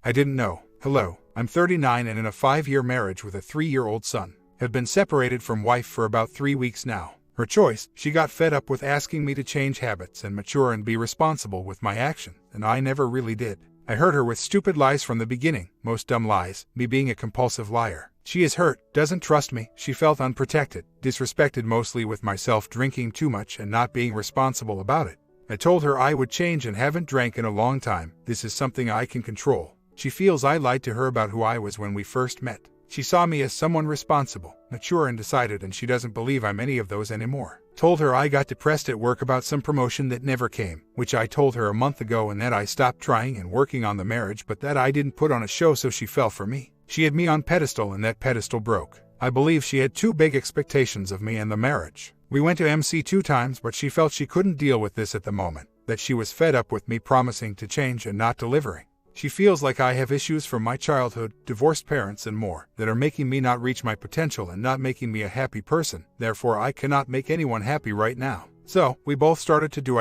I didn't know. Hello, I'm 39 and in a 5-year marriage with a 3-year-old son. Have been separated from wife for about 3 weeks now. Her choice, she got fed up with asking me to change habits and mature and be responsible with my action, and I never really did. I hurt her with stupid lies from the beginning, most dumb lies, me being a compulsive liar. She is hurt, doesn't trust me, she felt unprotected, disrespected mostly with myself drinking too much and not being responsible about it. I told her I would change and haven't drank in a long time, this is something I can control. She feels I lied to her about who I was when we first met. She saw me as someone responsible, mature and decided, and she doesn't believe I'm any of those anymore. Told her I got depressed at work about some promotion that never came, which I told her a month ago, and that I stopped trying and working on the marriage, but that I didn't put on a show, so she fell for me. She had me on pedestal and that pedestal broke. I believe she had too big expectations of me and the marriage. We went to MC 2 times, but she felt she couldn't deal with this at the moment, that she was fed up with me promising to change and not delivering. She feels like I have issues from my childhood, divorced parents and more, that are making me not reach my potential and not making me a happy person, therefore I cannot make anyone happy right now. So, we both started to do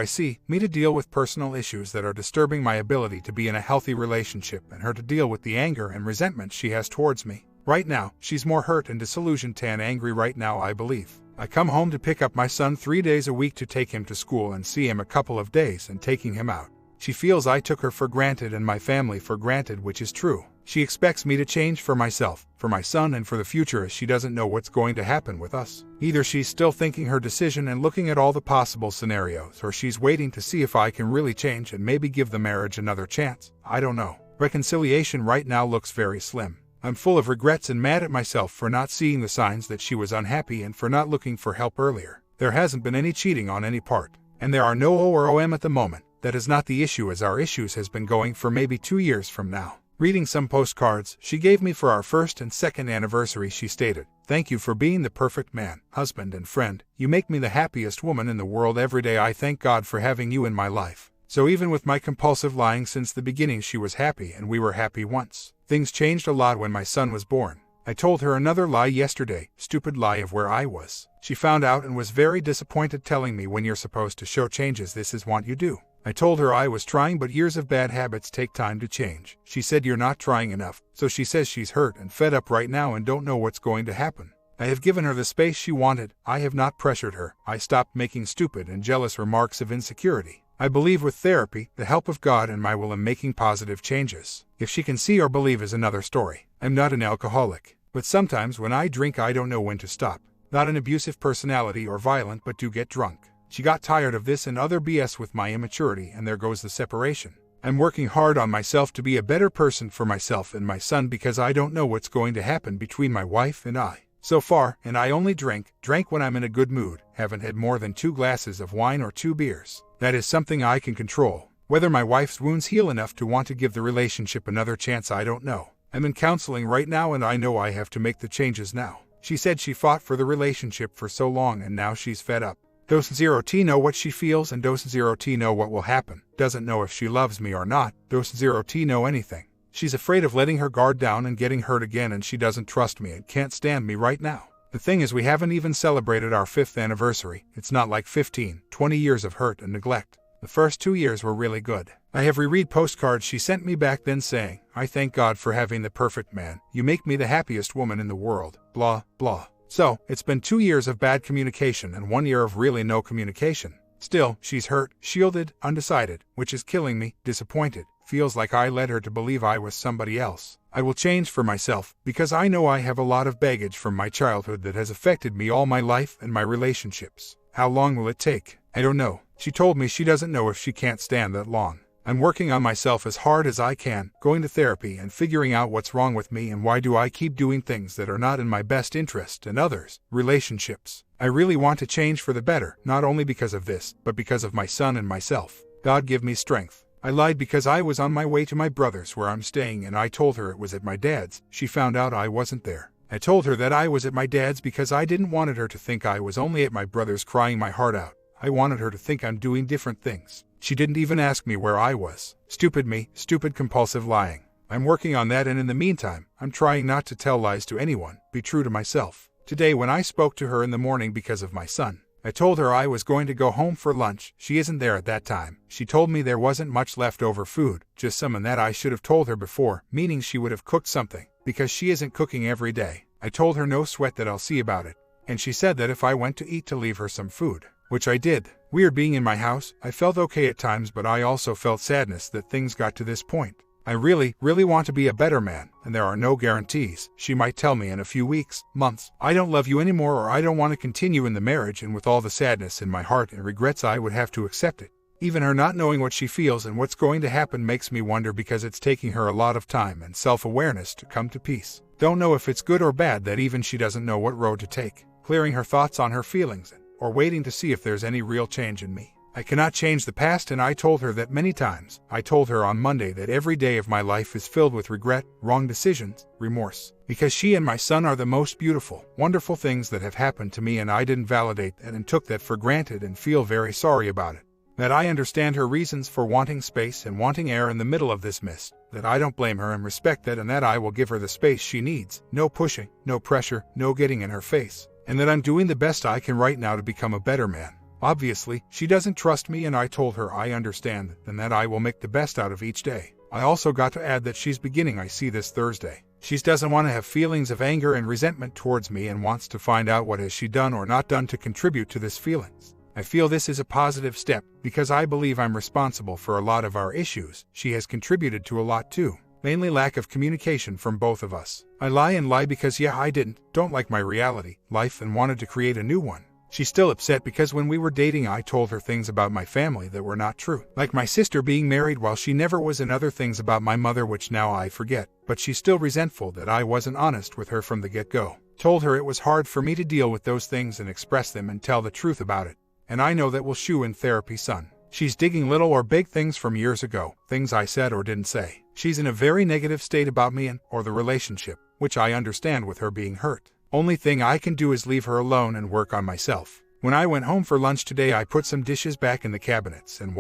me to deal with personal issues that are disturbing my ability to be in a healthy relationship, and her to deal with the anger and resentment she has towards me. Right now, she's more hurt and disillusioned than angry right now, I believe. I come home to pick up my son 3 days a week to take him to school and see him a couple of days and taking him out. She feels I took her for granted and my family for granted, which is true. She expects me to change for myself, for my son and for the future, as she doesn't know what's going to happen with us. Either she's still thinking her decision and looking at all the possible scenarios, or she's waiting to see if I can really change and maybe give the marriage another chance. I don't know. Reconciliation right now looks very slim. I'm full of regrets and mad at myself for not seeing the signs that she was unhappy and for not looking for help earlier. There hasn't been any cheating on any part, and there are no O or OM at the moment. That is not the issue, as our issues has been going for maybe 2 years from now. Reading some postcards she gave me for our 1st and 2nd anniversary, she stated, "Thank you for being the perfect man, husband and friend. You make me the happiest woman in the world every day. I thank God for having you in my life." So even with my compulsive lying since the beginning, she was happy, and we were happy once. Things changed a lot when my son was born. I told her another lie yesterday, stupid lie of where I was. She found out and was very disappointed, telling me, "When you're supposed to show changes, this is what you do." I told her I was trying, but years of bad habits take time to change. She said, "You're not trying enough." So she says she's hurt and fed up right now and don't know what's going to happen. I have given her the space she wanted. I have not pressured her. I stopped making stupid and jealous remarks of insecurity. I believe with therapy, the help of God and my will, in making positive changes. If she can see or believe is another story. I'm not an alcoholic, but sometimes when I drink I don't know when to stop. Not an abusive personality or violent, but do get drunk. She got tired of this and other BS with my immaturity, and there goes the separation. I'm working hard on myself to be a better person for myself and my son, because I don't know what's going to happen between my wife and I. So far, and I only drank when I'm in a good mood, haven't had more than 2 glasses of wine or 2 beers. That is something I can control. Whether my wife's wounds heal enough to want to give the relationship another chance, I don't know. I'm in counseling right now, and I know I have to make the changes now. She said she fought for the relationship for so long and now she's fed up. Doesn't 0T know what she feels, and doesn't 0T know what will happen. Doesn't know if she loves me or not. Doesn't 0T know anything. She's afraid of letting her guard down and getting hurt again, and she doesn't trust me and can't stand me right now. The thing is, we haven't even celebrated our 5th anniversary. It's not like 15, 20 years of hurt and neglect. The first 2 years were really good. I have reread postcards she sent me back then saying, "I thank God for having the perfect man. You make me the happiest woman in the world. Blah, blah." So, it's been 2 years of bad communication and 1 year of really no communication. Still, she's hurt, shielded, undecided, which is killing me, disappointed. Feels like I led her to believe I was somebody else. I will change for myself, because I know I have a lot of baggage from my childhood that has affected me all my life and my relationships. How long will it take? I don't know. She told me she doesn't know if she can't stand that long. I'm working on myself as hard as I can, going to therapy and figuring out what's wrong with me and why do I keep doing things that are not in my best interest and others. Relationships. I really want to change for the better, not only because of this, but because of my son and myself. God give me strength. I lied because I was on my way to my brother's where I'm staying, and I told her it was at my dad's. She found out I wasn't there. I told her that I was at my dad's because I didn't want her to think I was only at my brother's crying my heart out. I wanted her to think I'm doing different things. She didn't even ask me where I was. Stupid me, stupid compulsive lying. I'm working on that, and in the meantime, I'm trying not to tell lies to anyone, be true to myself. Today when I spoke to her in the morning because of my son, I told her I was going to go home for lunch. She isn't there at that time. She told me there wasn't much leftover food, just some, and that I should have told her before, meaning she would have cooked something, because she isn't cooking every day. I told her no sweat, that I'll see about it. And she said that if I went to eat to leave her some food, which I did. Weird being in my house. I felt okay at times, but I also felt sadness that things got to this point. I really want to be a better man, and there are no guarantees. She might tell me in a few weeks, months, I don't love you anymore, or I don't want to continue in the marriage, and with all the sadness in my heart and regrets, I would have to accept it. Even her not knowing what she feels and what's going to happen makes me wonder, because it's taking her a lot of time and self-awareness to come to peace. Don't know if it's good or bad that even she doesn't know what road to take, clearing her thoughts on her feelings, or waiting to see if there's any real change in me. I cannot change the past, and I told her that many times. I told her on Monday that every day of my life is filled with regret, wrong decisions, remorse, because she and my son are the most beautiful, wonderful things that have happened to me, and I didn't validate that and took that for granted and feel very sorry about it. That I understand her reasons for wanting space and wanting air in the middle of this mist, that I don't blame her and respect that, and that I will give her the space she needs, no pushing, no pressure, no getting in her face, and that I'm doing the best I can right now to become a better man. Obviously, she doesn't trust me, and I told her I understand, and that I will make the best out of each day. I also got to add that she's beginning I see this Thursday. She doesn't want to have feelings of anger and resentment towards me, and wants to find out what has she done or not done to contribute to this feelings. I feel this is a positive step, because I believe I'm responsible for a lot of our issues. She has contributed to a lot too. Mainly lack of communication from both of us. I lie because I don't like my reality, life, and wanted to create a new one. She's still upset because when we were dating I told her things about my family that were not true, like my sister being married while she never was, and other things about my mother which now I forget, but she's still resentful that I wasn't honest with her from the get-go. Told her it was hard for me to deal with those things and express them and tell the truth about it, and I know that will show in therapy, son. She's digging little or big things from years ago, things I said or didn't say. She's in a very negative state about me or the relationship, which I understand with her being hurt. Only thing I can do is leave her alone and work on myself. When I went home for lunch today, I put some dishes back in the cabinets and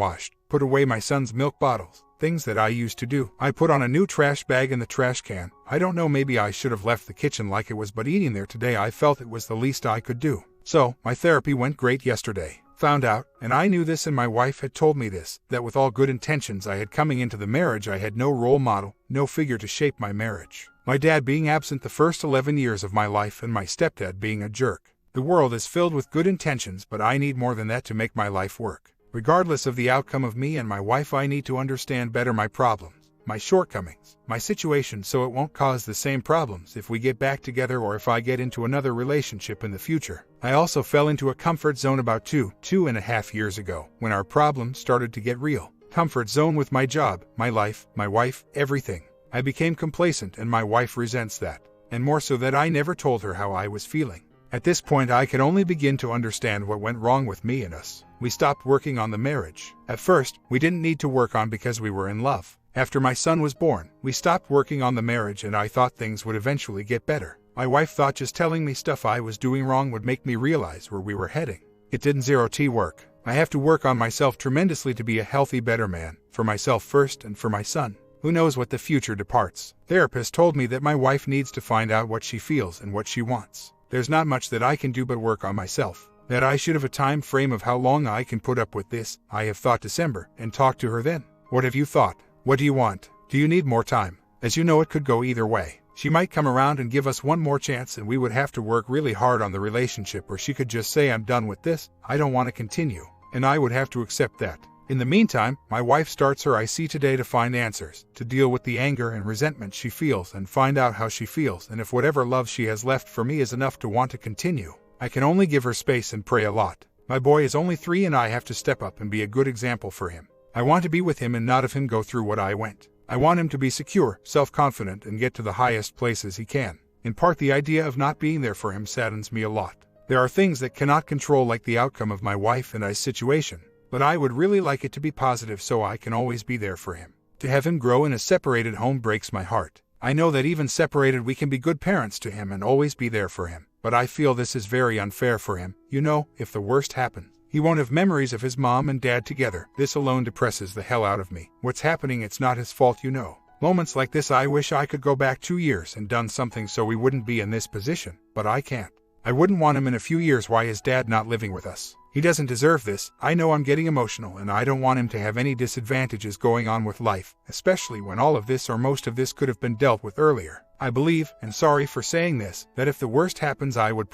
put away my son's milk bottles, things that I used to do. I put on a new trash bag in the trash can. I don't know, maybe I should have left the kitchen like it was, but eating there today I felt it was the least I could do. So, my therapy went great yesterday. Found out, and I knew this and my wife had told me this, that with all good intentions I had coming into the marriage, I had no role model, no figure to shape my marriage. My dad being absent the first 11 years of my life, and my stepdad being a jerk. The world is filled with good intentions, but I need more than that to make my life work. Regardless of the outcome of me and my wife, I need to understand better my problems, my shortcomings, my situation, so it won't cause the same problems if we get back together or if I get into another relationship in the future. I also fell into a comfort zone about 2.5 years ago, when our problems started to get real. Comfort zone with my job, my life, my wife, everything. I became complacent, and my wife resents that, and more so that I never told her how I was feeling. At this point I could only begin to understand what went wrong with me and us. We stopped working on the marriage. At first, we didn't need to work on because we were in love. After my son was born, we stopped working on the marriage, and I thought things would eventually get better. My wife thought just telling me stuff I was doing wrong would make me realize where we were heading. It didn't. 0T work. I have to work on myself tremendously to be a healthy, better man, for myself first and for my son. Who knows what the future departs. Therapist told me that my wife needs to find out what she feels and what she wants. There's not much that I can do but work on myself. That I should have a time frame of how long I can put up with this. I have thought December, and talk to her then. What have you thought? What do you want? Do you need more time? As you know, it could go either way. She might come around and give us one more chance, and we would have to work really hard on the relationship, or she could just say, I'm done with this, I don't want to continue, and I would have to accept that. In the meantime, my wife starts her IC today to find answers, to deal with the anger and resentment she feels and find out how she feels, and if whatever love she has left for me is enough to want to continue. I can only give her space and pray a lot. My boy is only 3 and I have to step up and be a good example for him. I want to be with him and not have him go through what I went. I want him to be secure, self-confident, and get to the highest places he can. In part, the idea of not being there for him saddens me a lot. There are things that cannot control, like the outcome of my wife and I's situation. But I would really like it to be positive so I can always be there for him. To have him grow in a separated home breaks my heart. I know that even separated we can be good parents to him and always be there for him. But I feel this is very unfair for him. You know, if the worst happens, he won't have memories of his mom and dad together. This alone depresses the hell out of me. What's happening, it's not his fault, you know. Moments like this I wish I could go back 2 years and done something so we wouldn't be in this position. But I can't. I wouldn't want him in a few years. Why is Dad not living with us? He doesn't deserve this. I know I'm getting emotional, and I don't want him to have any disadvantages going on with life, especially when all of this or most of this could have been dealt with earlier. I believe, and sorry for saying this, that if the worst happens I would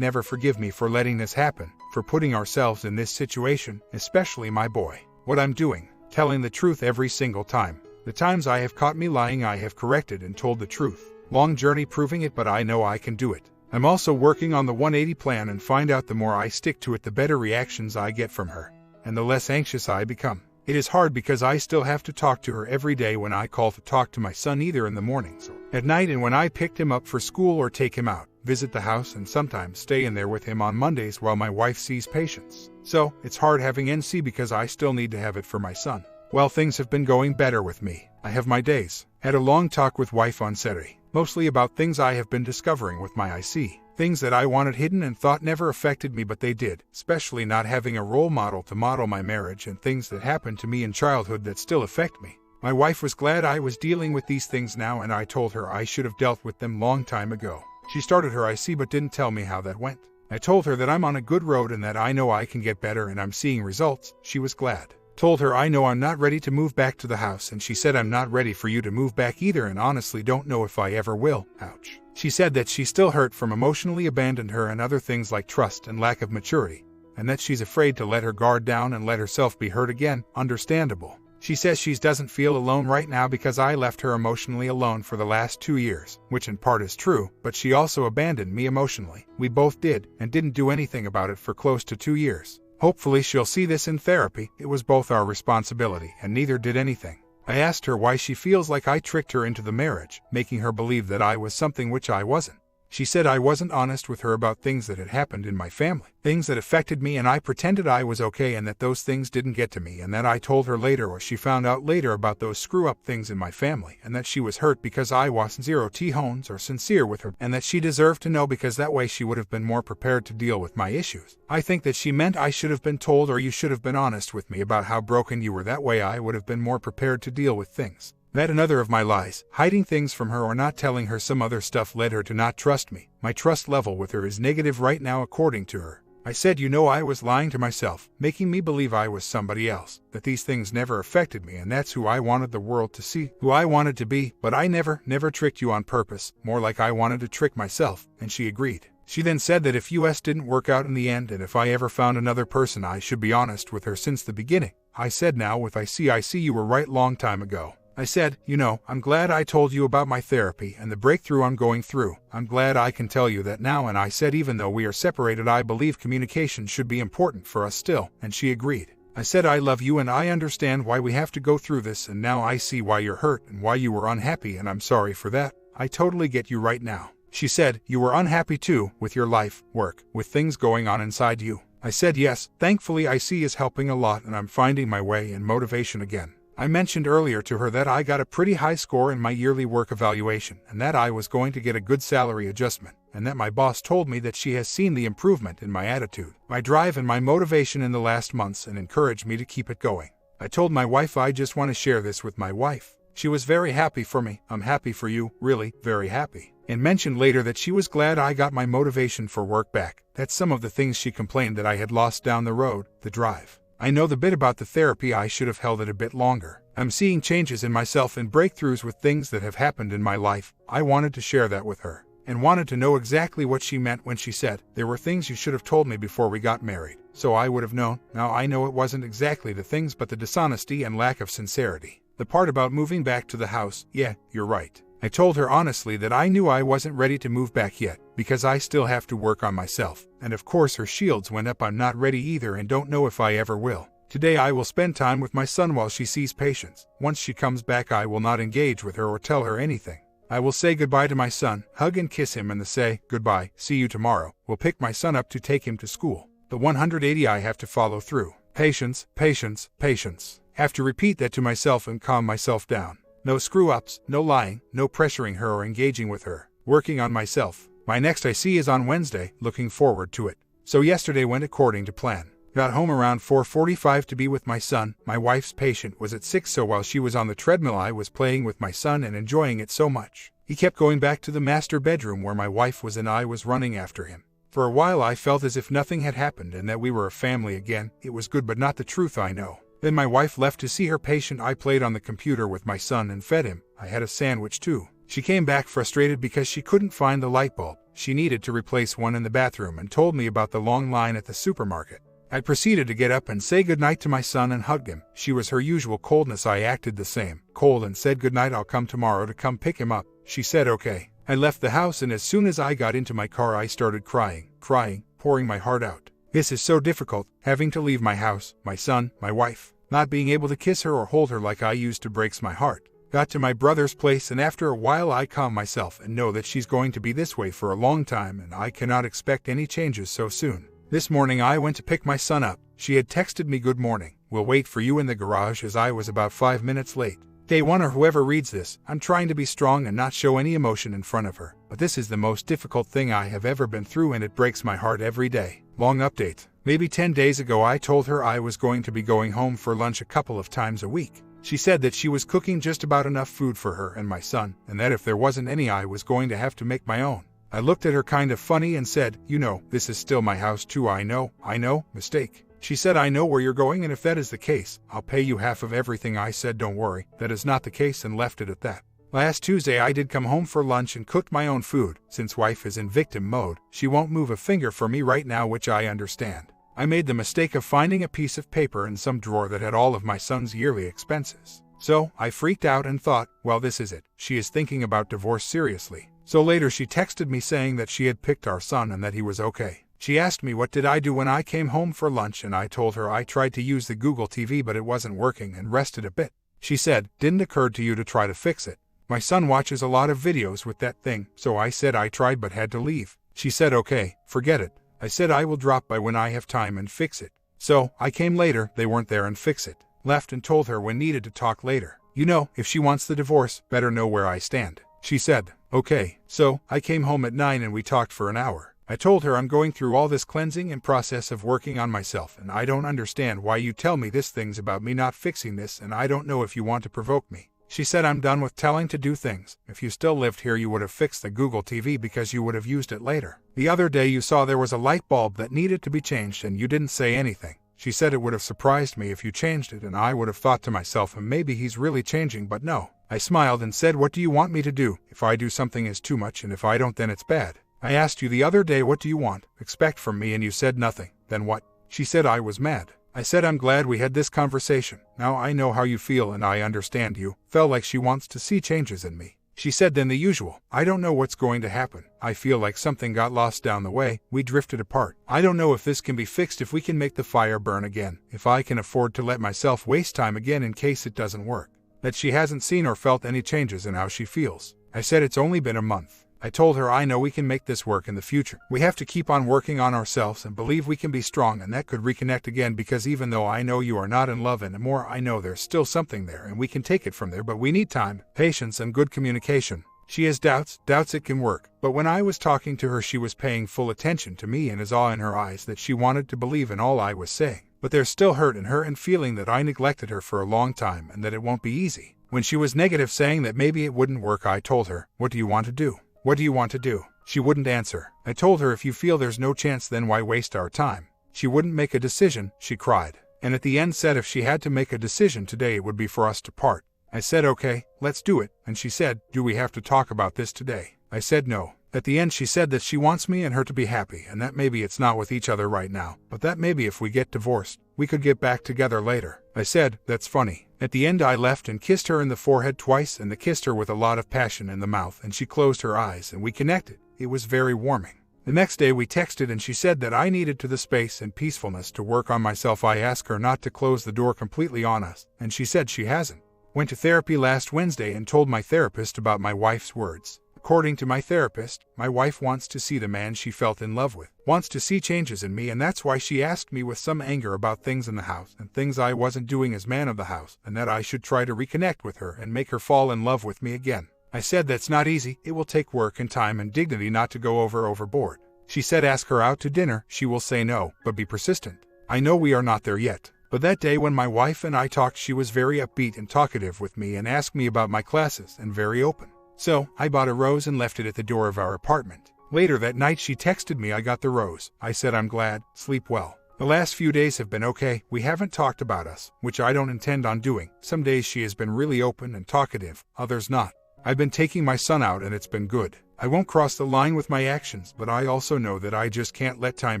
never forgive me for letting this happen, for putting ourselves in this situation, especially my boy. What I'm doing, telling the truth every single time. The times I have caught me lying I have corrected and told the truth. Long journey proving it, but I know I can do it. I'm also working on the 180 plan and find out the more I stick to it the better reactions I get from her, and the less anxious I become. It is hard because I still have to talk to her every day when I call to talk to my son, either in the mornings or at night, and when I picked him up for school or take him out, visit the house, and sometimes stay in there with him on Mondays while my wife sees patients. So, it's hard having NC because I still need to have it for my son. Well, things have been going better with me. I have my days. Had a long talk with wife on Saturday, mostly about things I have been discovering with my IC. Things that I wanted hidden and thought never affected me, but they did, especially not having a role model to model my marriage, and things that happened to me in childhood that still affect me. My wife was glad I was dealing with these things now, and I told her I should have dealt with them long time ago. She started her IC but didn't tell me how that went. I told her that I'm on a good road and that I know I can get better and I'm seeing results. She was glad. Told her I know I'm not ready to move back to the house, and she said I'm not ready for you to move back either, and honestly don't know if I ever will. Ouch. She said that she's still hurt from emotionally abandoned her and other things like trust and lack of maturity, and that she's afraid to let her guard down and let herself be hurt again. Understandable. She says she doesn't feel alone right now because I left her emotionally alone for the last 2 years, which in part is true, but she also abandoned me emotionally. We both did, and didn't do anything about it for close to 2 years. Hopefully she'll see this in therapy. It was both our responsibility, and neither did anything. I asked her why she feels like I tricked her into the marriage, making her believe that I was something which I wasn't. She said I wasn't honest with her about things that had happened in my family, things that affected me, and I pretended I was okay and that those things didn't get to me, and that I told her later, or she found out later, about those screw-up things in my family, and that she was hurt because I wasn't zero T-hones or sincere with her, and that she deserved to know because that way she would have been more prepared to deal with my issues. I think that she meant I should have been told, or you should have been honest with me about how broken you were, that way I would have been more prepared to deal with things. That another of my lies, hiding things from her or not telling her some other stuff, led her to not trust me. My trust level with her is negative right now according to her. I said, you know, I was lying to myself, making me believe I was somebody else, that these things never affected me, and that's who I wanted the world to see, who I wanted to be, but I never tricked you on purpose, more like I wanted to trick myself, and she agreed. She then said that if US didn't work out in the end, and if I ever found another person, I should be honest with her since the beginning. I said, now with I see you were right long time ago. I said, you know, I'm glad I told you about my therapy and the breakthrough I'm going through. I'm glad I can tell you that now, and I said even though we are separated, I believe communication should be important for us still, and she agreed. I said I love you and I understand why we have to go through this, and now I see why you're hurt and why you were unhappy, and I'm sorry for that. I totally get you right now. She said, you were unhappy too, with your life, work, with things going on inside you. I said yes, thankfully IC is helping a lot and I'm finding my way and motivation again. I mentioned earlier to her that I got a pretty high score in my yearly work evaluation, and that I was going to get a good salary adjustment, and that my boss told me that she has seen the improvement in my attitude, my drive, and my motivation in the last months, and encouraged me to keep it going. I told my wife I just want to share this with my wife. She was very happy for me. I'm happy for you, really, very happy. And mentioned later that she was glad I got my motivation for work back. That's some of the things she complained that I had lost down the road, the drive. I know the bit about the therapy. I should have held it a bit longer. I'm seeing changes in myself and breakthroughs with things that have happened in my life. I wanted to share that with her, and wanted to know exactly what she meant when she said, there were things you should have told me before we got married, so I would have known. Now I know it wasn't exactly the things, but the dishonesty and lack of sincerity. The part about moving back to the house, yeah, you're right. I told her honestly that I knew I wasn't ready to move back yet, because I still have to work on myself, and of course her shields went up. I'm not ready either and don't know if I ever will. Today I will spend time with my son while she sees patients. Once she comes back I will not engage with her or tell her anything. I will say goodbye to my son, hug and kiss him, and say, goodbye, see you tomorrow. Will pick my son up to take him to school. The 180 I have to follow through. Patience, patience, patience. Have to repeat that to myself and calm myself down. No screw-ups, no lying, no pressuring her or engaging with her. Working on myself. My next IC is on Wednesday, looking forward to it. So yesterday went according to plan. Got home around 4:45 to be with my son. My wife's patient was at 6, so while she was on the treadmill I was playing with my son and enjoying it so much. He kept going back to the master bedroom where my wife was and I was running after him. For a while I felt as if nothing had happened and that we were a family again. It was good but not the truth, I know. Then my wife left to see her patient. I played on the computer with my son and fed him. I had a sandwich too. She came back frustrated because she couldn't find the light bulb. She needed to replace one in the bathroom and told me about the long line at the supermarket. I proceeded to get up and say goodnight to my son and hug him. She was her usual coldness. I acted the same, cold, and said goodnight. I'll come tomorrow to come pick him up. She said okay. I left the house, and as soon as I got into my car I started crying, pouring my heart out. This is so difficult, having to leave my house, my son, my wife. Not being able to kiss her or hold her like I used to breaks my heart. Got to my brother's place, and after a while I calm myself and know that she's going to be this way for a long time and I cannot expect any changes so soon. This morning I went to pick my son up. She had texted me, "Good morning. We'll wait for you in the garage," as I was about 5 minutes late. Day one, or whoever reads this, I'm trying to be strong and not show any emotion in front of her. But this is the most difficult thing I have ever been through, and it breaks my heart every day. Long update. Maybe 10 days ago I told her I was going to be going home for lunch a couple of times a week. She said that she was cooking just about enough food for her and my son, and that if there wasn't any I was going to have to make my own. I looked at her kind of funny and said, "You know, this is still my house too." I know, mistake. She said, "I know where you're going, and if that is the case, I'll pay you half of everything." I said, "Don't worry, that is not the case," and left it at that. Last Tuesday I did come home for lunch and cooked my own food. Since wife is in victim mode, she won't move a finger for me right now, which I understand. I made the mistake of finding a piece of paper in some drawer that had all of my son's yearly expenses. So I freaked out and thought, well, this is it. She is thinking about divorce seriously. So later she texted me saying that she had picked our son and that he was okay. She asked me what did I do when I came home for lunch, and I told her I tried to use the Google TV but it wasn't working and rested a bit. She said, "Didn't occur to you to try to fix it?" My son watches a lot of videos with that thing, so I said I tried but had to leave. She said, "Okay, forget it." I said I will drop by when I have time and fix it. So I came later, they weren't there, and fix it. Left and told her when needed to talk later. You know, if she wants the divorce, better know where I stand. She said, okay. So I came home at 9 and we talked for an hour. I told her I'm going through all this cleansing and process of working on myself, and I don't understand why you tell me these things about me not fixing this, and I don't know if you want to provoke me. She said, I'm done with telling to do things. If you still lived here you would have fixed the Google TV because you would have used it later. The other day you saw there was a light bulb that needed to be changed and you didn't say anything. She said it would have surprised me if you changed it, and I would have thought to myself, maybe he's really changing, but no. I smiled and said, what do you want me to do? If I do something is too much, and if I don't then it's bad. I asked you the other day, what do you expect from me, and you said nothing. Then what? She said I was mad. I said I'm glad we had this conversation. Now I know how you feel and I understand you. Felt like she wants to see changes in me. She said then the usual. I don't know what's going to happen. I feel like something got lost down the way. We drifted apart. I don't know if this can be fixed, if we can make the fire burn again. If I can afford to let myself waste time again in case it doesn't work. That she hasn't seen or felt any changes in how she feels. I said it's only been a month. I told her I know we can make this work in the future. We have to keep on working on ourselves and believe we can be strong, and that could reconnect again, because even though I know you are not in love anymore, I know there's still something there and we can take it from there, but we need time, patience, and good communication. She has doubts it can work, but when I was talking to her she was paying full attention to me and is awe in her eyes that she wanted to believe in all I was saying. But there's still hurt in her and feeling that I neglected her for a long time and that it won't be easy. When she was negative, saying that maybe it wouldn't work, I told her, what do you want to do? What do you want to do? She wouldn't answer. I told her if you feel there's no chance then why waste our time? She wouldn't make a decision, she cried. And at the end said if she had to make a decision today it would be for us to part. I said okay, let's do it, and she said, do we have to talk about this today? I said no. At the end she said that she wants me and her to be happy, and that maybe it's not with each other right now, but that maybe if we get divorced, we could get back together later. I said, that's funny. At the end I left and kissed her in the forehead twice, and kissed her with a lot of passion in the mouth, and she closed her eyes and we connected. It was very warming. The next day we texted and she said that I needed the space and peacefulness to work on myself. I asked her not to close the door completely on us, and she said she hasn't. Went to therapy last Wednesday and told my therapist about my wife's words. According to my therapist, my wife wants to see the man she felt in love with, wants to see changes in me, and that's why she asked me with some anger about things in the house and things I wasn't doing as man of the house, and that I should try to reconnect with her and make her fall in love with me again. I said that's not easy, it will take work and time and dignity not to go overboard. She said ask her out to dinner, she will say no, but be persistent. I know we are not there yet. But that day when my wife and I talked she was very upbeat and talkative with me and asked me about my classes and very open. So, I bought a rose and left it at the door of our apartment. Later that night she texted me I got the rose. I said I'm glad, sleep well. The last few days have been okay, we haven't talked about us, which I don't intend on doing. Some days she has been really open and talkative, others not. I've been taking my son out and it's been good. I won't cross the line with my actions, but I also know that I just can't let time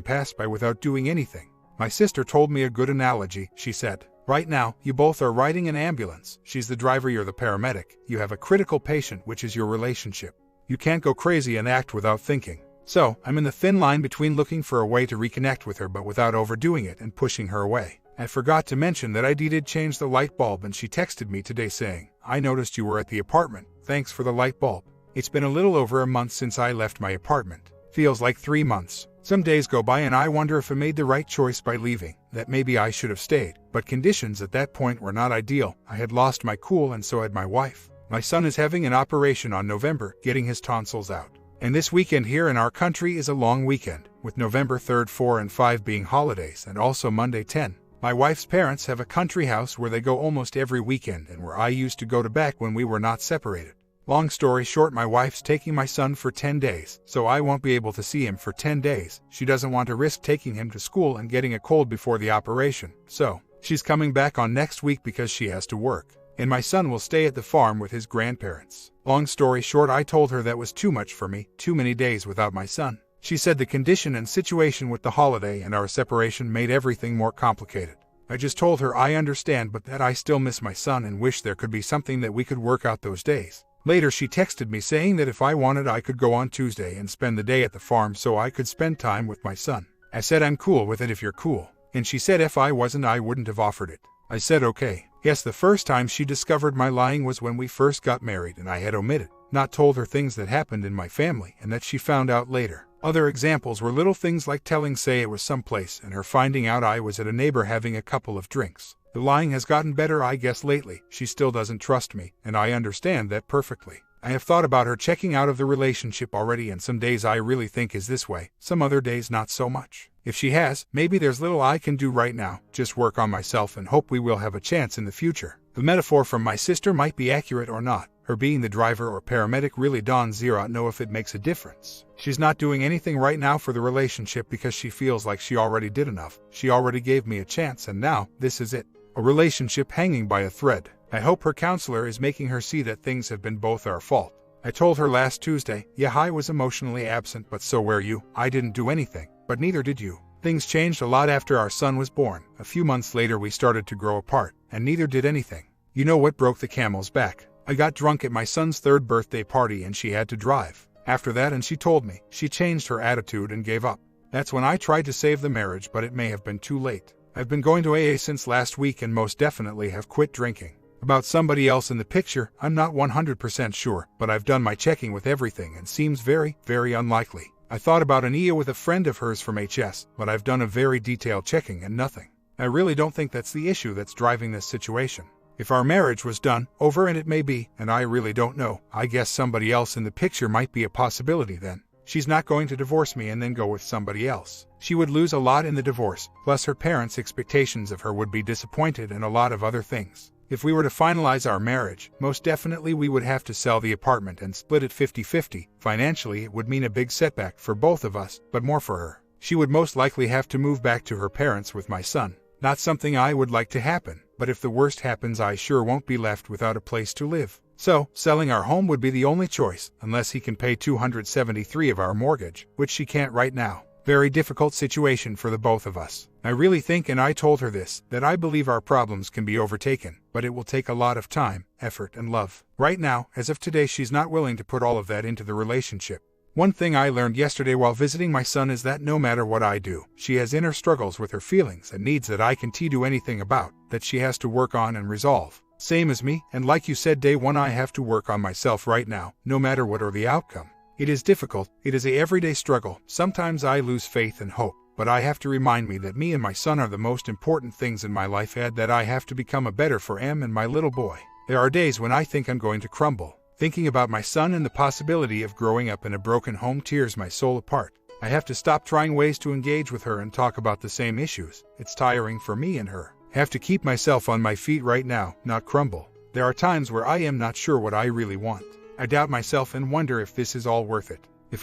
pass by without doing anything. My sister told me a good analogy. She said, right now, you both are riding an ambulance. She's the driver, you're the paramedic. You have a critical patient, which is your relationship. You can't go crazy and act without thinking. So, I'm in the thin line between looking for a way to reconnect with her but without overdoing it and pushing her away. I forgot to mention that I did change the light bulb, and she texted me today saying, I noticed you were at the apartment. Thanks for the light bulb. It's been a little over a month since I left my apartment. Feels like 3 months. Some days go by and I wonder if I made the right choice by leaving, that maybe I should have stayed. But conditions at that point were not ideal. I had lost my cool and so had my wife. My son is having an operation on November, getting his tonsils out. And this weekend here in our country is a long weekend, with November 3rd, 4 and 5 being holidays and also Monday 10. My wife's parents have a country house where they go almost every weekend and where I used to go to back when we were not separated. Long story short, my wife's taking my son for 10 days, so I won't be able to see him for 10 days. She doesn't want to risk taking him to school and getting a cold before the operation, so she's coming back on next week because she has to work. And my son will stay at the farm with his grandparents. Long story short, I told her that was too much for me, too many days without my son. She said the condition and situation with the holiday and our separation made everything more complicated. I just told her I understand, but that I still miss my son and wish there could be something that we could work out those days. Later she texted me saying that if I wanted I could go on Tuesday and spend the day at the farm so I could spend time with my son. I said I'm cool with it if you're cool. And she said if I wasn't I wouldn't have offered it. I said okay. Yes, the first time she discovered my lying was when we first got married and I had omitted, not told her things that happened in my family and that she found out later. Other examples were little things like telling Say it was someplace and her finding out I was at a neighbor having a couple of drinks. The lying has gotten better I guess lately. She still doesn't trust me, and I understand that perfectly. I have thought about her checking out of the relationship already, and some days I really think is this way, some other days not so much. If she has, maybe there's little I can do right now, just work on myself and hope we will have a chance in the future. The metaphor from my sister might be accurate or not. Her being the driver or paramedic really does not know if it makes a difference. She's not doing anything right now for the relationship because she feels like she already did enough. She already gave me a chance and now, this is it. A relationship hanging by a thread. I hope her counselor is making her see that things have been both our fault. I told her last Tuesday, yeah, I was emotionally absent, but so were you. I didn't do anything, but neither did you. Things changed a lot after our son was born. A few months later we started to grow apart, and neither did anything. You know what broke the camel's back? I got drunk at my son's 3rd birthday party and she had to drive. After that, and she told me, she changed her attitude and gave up. That's when I tried to save the marriage, but it may have been too late. I've been going to AA since last week and most definitely have quit drinking. About somebody else in the picture, I'm not 100% sure, but I've done my checking with everything and seems very, very unlikely. I thought about an IA with a friend of hers from HS, but I've done a very detailed checking and nothing. I really don't think that's the issue that's driving this situation. If our marriage was done, over, and it may be, and I really don't know, I guess somebody else in the picture might be a possibility then. She's not going to divorce me and then go with somebody else. She would lose a lot in the divorce, plus her parents' expectations of her would be disappointed and a lot of other things. If we were to finalize our marriage, most definitely we would have to sell the apartment and split it 50-50. Financially, it would mean a big setback for both of us, but more for her. She would most likely have to move back to her parents with my son. Not something I would like to happen, but if the worst happens I sure won't be left without a place to live. So, selling our home would be the only choice, unless he can pay $273 of our mortgage, which she can't right now. Very difficult situation for the both of us. I really think, and I told her this, that I believe our problems can be overtaken, but it will take a lot of time, effort, and love. Right now, as of today, she's not willing to put all of that into the relationship. One thing I learned yesterday while visiting my son is that no matter what I do, she has inner struggles with her feelings and needs that I can't do anything about, that she has to work on and resolve. Same as me, and like you said, day one, I have to work on myself right now, no matter what or the outcome. It is difficult, it is a everyday struggle. Sometimes I lose faith and hope, but I have to remind me that me and my son are the most important things in my life, and that I have to become a better for Em and my little boy. There are days when I think I'm going to crumble. Thinking about my son and the possibility of growing up in a broken home tears my soul apart. I have to stop trying ways to engage with her and talk about the same issues. It's tiring for me and her. Have to keep myself on my feet right now, not crumble. There are times where I am not sure what I really want. I doubt myself and wonder if this is all worth it. If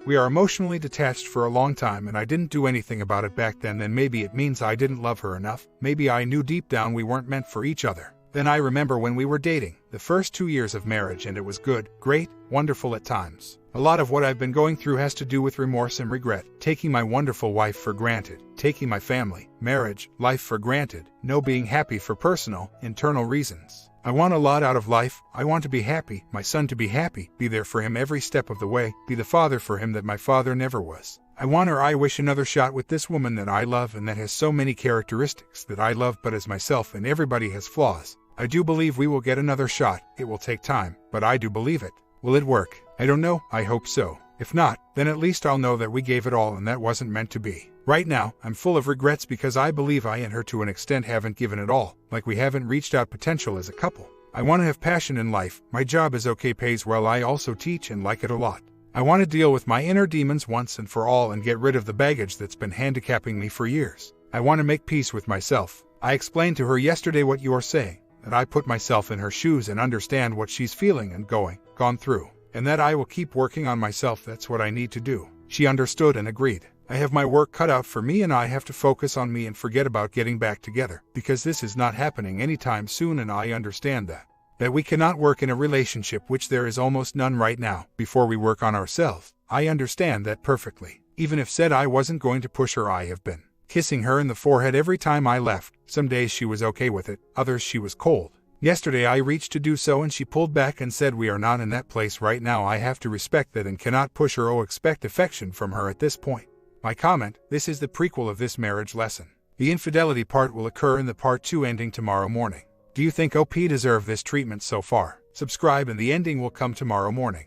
we are emotionally detached for a long time and I didn't do anything about it back then maybe it means I didn't love her enough. Maybe I knew deep down we weren't meant for each other. Then I remember when we were dating, the first 2 years of marriage, and it was good, great, wonderful at times. A lot of what I've been going through has to do with remorse and regret, taking my wonderful wife for granted, taking my family, marriage, life for granted, no being happy for personal, internal reasons. I want a lot out of life. I want to be happy, my son to be happy, be there for him every step of the way, be the father for him that my father never was. I wish another shot with this woman that I love and that has so many characteristics that I love but as myself, and everybody has flaws. I do believe we will get another shot. It will take time, but I do believe it. Will it work? I don't know. I hope so. If not, then at least I'll know that we gave it all and that wasn't meant to be. Right now, I'm full of regrets because I believe I and her to an extent haven't given it all, like we haven't reached out potential as a couple. I want to have passion in life. My job is okay, pays well. I also teach and like it a lot. I want to deal with my inner demons once and for all and get rid of the baggage that's been handicapping me for years. I want to make peace with myself. I explained to her yesterday what you are saying, that I put myself in her shoes and understand what she's feeling and gone through, and that I will keep working on myself. That's what I need to do. She understood and agreed. I have my work cut out for me and I have to focus on me and forget about getting back together, because this is not happening anytime soon, and I understand that we cannot work in a relationship, which there is almost none right now, before we work on ourselves. I understand that perfectly. Even if said I wasn't going to push her, I have been kissing her in the forehead every time I left. Some days she was okay with it, others she was cold. Yesterday I reached to do so and she pulled back and said we are not in that place right now. I have to respect that and cannot push her or expect affection from her at this point. My comment: this is the prequel of this marriage lesson. The infidelity part will occur in the part 2 ending tomorrow morning. Do you think OP deserved this treatment so far? Subscribe and the ending will come tomorrow morning.